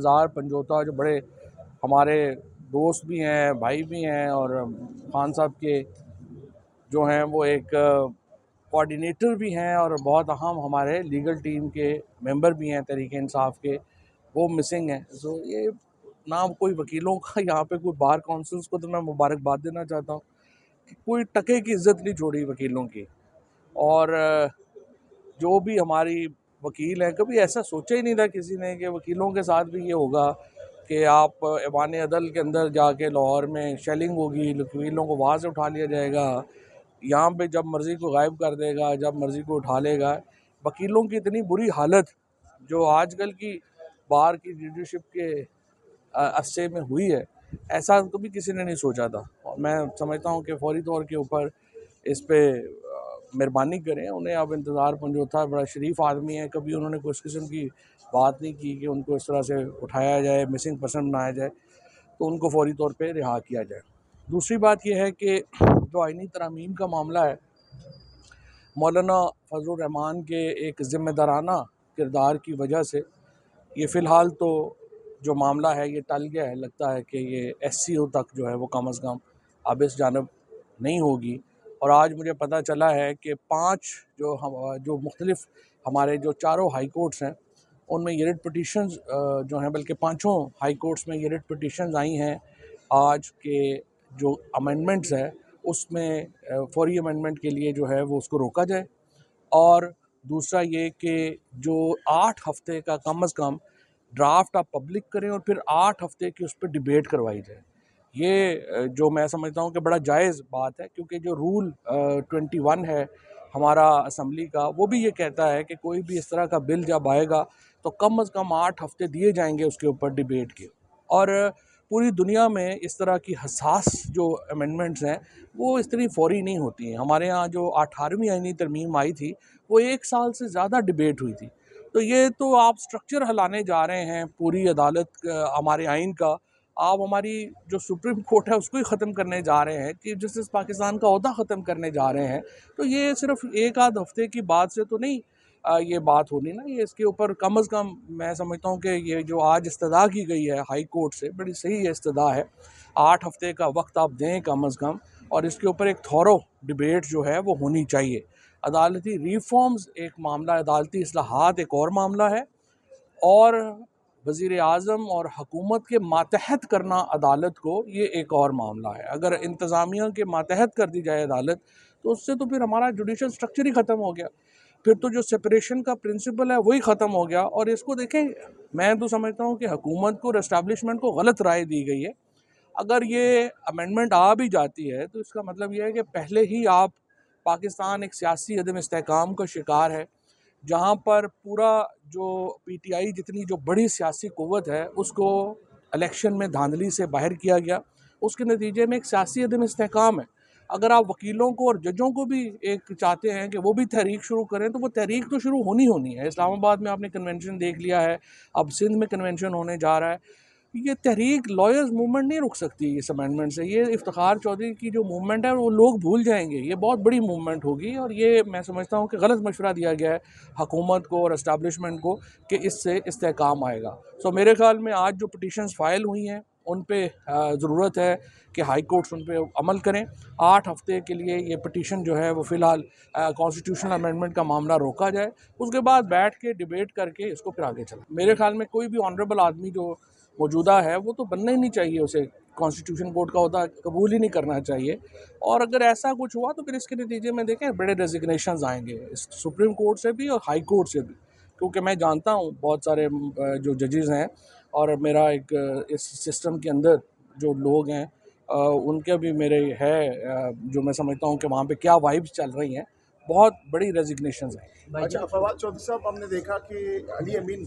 इंतज़ार पंजोता जो बड़े हमारे दोस्त भी हैं, भाई भी हैं, और खान साहब के जो हैं वो एक कोऑर्डिनेटर भी हैं और बहुत अहम हमारे लीगल टीम के मेंबर भी हैं तहरीक इंसाफ के, वो मिसिंग हैं। सो ये ना कोई वकीलों का यहाँ पे कोई बार काउंसिल्स को तो मैं मुबारकबाद देना चाहता हूँ कि कोई टके की इज्जत नहीं छोड़ी वकीलों की। और जो भी हमारी वकील हैं, कभी ऐसा सोचा ही नहीं था किसी ने कि वकीलों के साथ भी ये होगा कि आप ऐवान अदल के अंदर जाके लाहौर में शेलिंग होगी, वकीलों को वहाँ से उठा लिया जाएगा, यहाँ पे जब मर्ज़ी को गायब कर देगा, जब मर्ज़ी को उठा लेगा। वकीलों की इतनी बुरी हालत जो आजकल की बार की लीडरशिप के अरसे में हुई है, ऐसा कभी किसी ने नहीं सोचा था। और मैं समझता हूँ कि फौरी तौर के ऊपर इस पे मेहरबानी करें। उन्हें अब इंतज़ार पंजोता बड़ा शरीफ आदमी है, कभी उन्होंने कुछ किस्म की बात नहीं की कि उनको इस तरह से उठाया जाए, मिसिंग पर्सन बनाया जाए, तो उनको फौरी तौर पे रिहा किया जाए। दूसरी बात यह है कि जो आइनी तरमीम का मामला है, मौलाना फजलुर रहमान के एक ज़िम्मेदाराना किरदार की वजह से ये फ़िलहाल तो जो मामला है ये टल गया है। लगता है कि ये SCO तक जो है वो कम अज़ कम अब इस जानब नहीं होगी। और आज मुझे पता चला है कि 5 जो मुख्तलिफ हमारे जो चारों हाई कोर्ट्स हैं उनमें ये रिट पिटीशंस जो हैं, बल्कि 5 हाई कोर्ट्स में ये रिट पिटीशंस आई हैं आज के जो अमेंडमेंट्स है उसमें फौरी अमेंडमेंट के लिए जो है वो उसको रोका जाए। और दूसरा ये कि जो 8 हफ्ते का कम अज़ कम ड्राफ्ट आप पब्लिक करें और फिर 8 हफ्ते की उस पर डिबेट करवाई जाए। ये जो मैं समझता हूँ कि बड़ा जायज़ बात है, क्योंकि जो रूल 21 है हमारा असम्बली का, वो भी ये कहता है कि कोई भी इस तरह का बिल जब आएगा तो कम अज़ कम 8 हफ्ते दिए जाएंगे उसके ऊपर डिबेट के। और पूरी दुनिया में इस तरह की हसास जो अमेंडमेंट्स हैं वो इस तरह फौरी नहीं होती हैं। हमारे यहाँ जो 18वीं आईनी तरमीम आई थी वो 1 साल से ज़्यादा डिबेट हुई थी। तो ये तो आप स्ट्रक्चर हिलाने जा रहे हैं पूरी अदालत हमारे आइन का। आप हमारी जो सुप्रीम कोर्ट है उसको ही ख़त्म करने जा रहे हैं, चीफ जस्टिस पाकिस्तान का ओहदा ख़त्म करने जा रहे हैं। तो ये सिर्फ एक आध हफ्ते की बात से तो नहीं ये बात होनी ना। ये इसके ऊपर कम अज़ कम मैं समझता हूँ कि ये जो आज इस्तदा की गई है हाई कोर्ट से, बड़ी सही इस्तदा है। 8 हफ्ते का वक्त आप दें कम अज़ कम, और इसके ऊपर एक थॉरो डिबेट जो है वो होनी चाहिए। अदालती रिफॉर्म्स एक मामला, अदालती इस्लाहात एक और मामला है, और वज़ीर आज़म और हुकूमत के मातहत करना अदालत को ये एक और मामला है। अगर इंतज़ामिया के मातहत कर दी जाए अदालत तो उससे तो फिर हमारा जुडिशल स्ट्रक्चर ही ख़त्म हो गया। फिर तो जो सेपरेशन का प्रिंसिपल है वही ख़त्म हो गया। और इसको देखें, मैं तो समझता हूँ कि हुकूमत को और एस्टैब्लिशमेंट को गलत राय दी गई है। अगर ये अमेंडमेंट आ भी जाती है तो इसका मतलब ये है कि पहले ही आप पाकिस्तान एक सियासी अदम इस्तेहकाम का शिकार है, जहाँ पर पूरा जो PTI जितनी जो बड़ी सियासी क़ुव्वत है उसको इलेक्शन में धांधली से बाहर किया गया। उसके नतीजे में एक सियासी अदम इस्तेहकाम है। अगर आप वकीलों को और जजों को भी एक चाहते हैं कि वो भी तहरीक शुरू करें, तो वो तहरीक तो शुरू होनी है। इस्लामाबाद में आपने कन्वेंशन देख लिया है, अब सिंध में कन्वेंशन होने जा रहा है। ये तहरीक लॉयर्स मूवमेंट नहीं रुक सकती इस अमेंडमेंट से। ये इफ्तिखार चौधरी की जो मूवमेंट है वो लोग भूल जाएंगे। ये बहुत बड़ी मूवमेंट होगी, और ये मैं समझता हूँ कि गलत मशवरा दिया गया है हुकूमत को और इस्टेब्लिशमेंट को कि इससे इस्तेहकाम आएगा। सो मेरे ख्याल में आज जो पिटीशंस फाइल हुई हैं उन पे ज़रूरत है कि हाई कोर्ट्स उन पे अमल करें। 8 हफ्ते के लिए ये पिटीशन जो है वो फ़िलहाल कॉन्स्टिट्यूशनल अमेंडमेंट का मामला रोका जाए, उसके बाद बैठ के डिबेट करके इसको फिर आगे चला। मेरे ख्याल में कोई भी ऑनरेबल आदमी जो मौजूदा है वो तो बनना ही नहीं चाहिए, उसे कॉन्स्टिट्यूशन कोर्ट का होता कबूल ही नहीं करना चाहिए। और अगर ऐसा कुछ हुआ तो फिर इसके नतीजे में देखें बड़े रेजिग्नेशन आएंगे सुप्रीम कोर्ट से भी और हाई कोर्ट से भी, क्योंकि मैं जानता हूँ बहुत सारे जो जजेस हैं और मेरा एक इस सिस्टम के अंदर जो लोग हैं उनके भी मेरे है जो मैं समझता हूँ कि वहाँ पे क्या वाइब्स चल रही हैं, बहुत बड़ी रेजिग्नेशन हैं। अच्छा, फवाद चौधरी साहब, हमने देखा कि अली अमीन